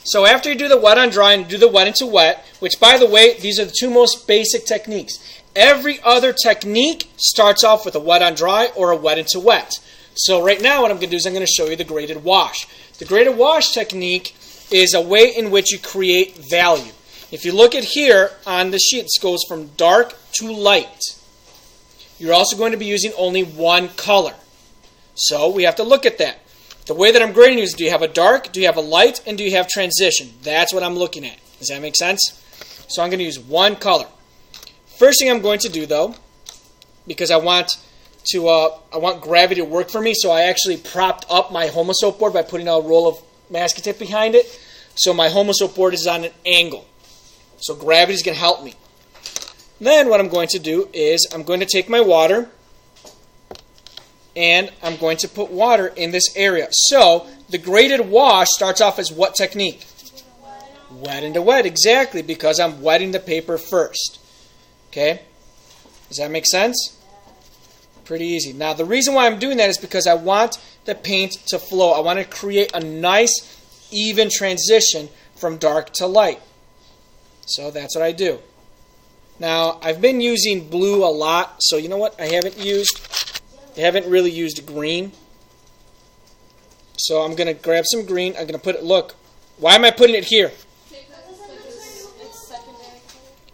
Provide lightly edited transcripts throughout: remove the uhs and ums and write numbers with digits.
So after you do the wet on dry and do the wet into wet, which by the way, these are the two most basic techniques. Every other technique starts off with a wet on dry or a wet into wet. So right now what I'm going to do is I'm going to show you the graded wash. The graded wash technique is a way in which you create value. If you look at here on the sheet, it goes from dark to light. You're also going to be using only one color. So we have to look at that. The way that I'm grading is, do you have a dark, do you have a light, and do you have transition? That's what I'm looking at. Does that make sense? So I'm going to use one color. First thing I'm going to do, though, because I want gravity to work for me, so I actually propped up my Homosoap board by putting a roll of masking tape behind it. So my Homosoap board is on an angle. So gravity is going to help me. Then what I'm going to do is I'm going to take my water and I'm going to put water in this area. So the graded wash starts off as what technique? Wet into wet, exactly, because I'm wetting the paper first. Okay? Does that make sense? Pretty easy. Now the reason why I'm doing that is because I want the paint to flow. I want to create a nice even transition from dark to light. So that's what I do. Now I've been using blue a lot, so you know what? I haven't really used green. So I'm going to grab some green. I'm going to put it, look, why am I putting it here?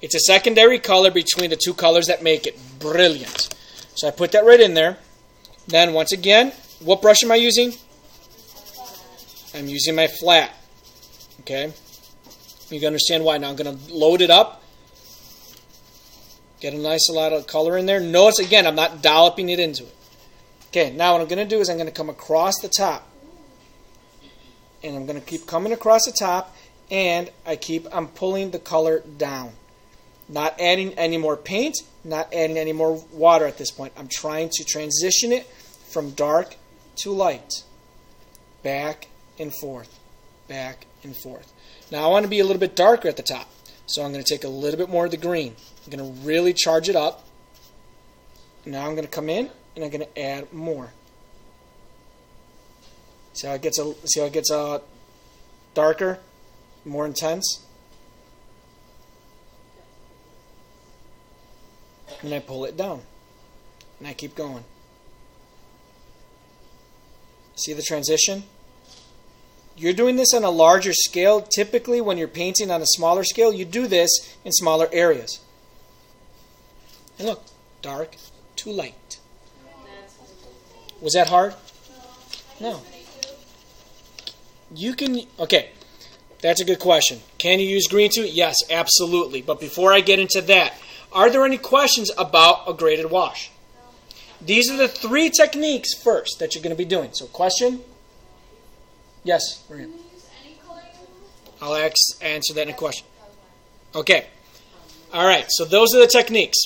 It's a secondary color between the two colors that make it brilliant. So I put that right in there. Then once again, what brush am I using? I'm using my flat. Okay? You can understand why. Now I'm going to load it up. Get a nice lot of color in there. Notice again, I'm not dolloping it into it. Okay, now what I'm going to do is I'm going to come across the top. And I'm going to keep coming across the top, and I'm pulling the color down. Not adding any more paint, not adding any more water at this point. I'm trying to transition it from dark to light. Back and forth. Back and forth. Now I want to be a little bit darker at the top. So I'm going to take a little bit more of the green. I'm going to really charge it up. Now I'm going to come in and I'm going to add more. See how it gets darker, more intense? And I pull it down. And I keep going. See the transition? You're doing this on a larger scale. Typically, when you're painting on a smaller scale, you do this in smaller areas. And look, dark to light. Was that hard? No. You can, okay, that's a good question. Can you use green too? Yes, absolutely. But before I get into that, are there any questions about a graded wash? These are the three techniques first that you're going to be doing. So question? Yes, Maria. I'll answer that in a question. Okay. All right, so those are the techniques.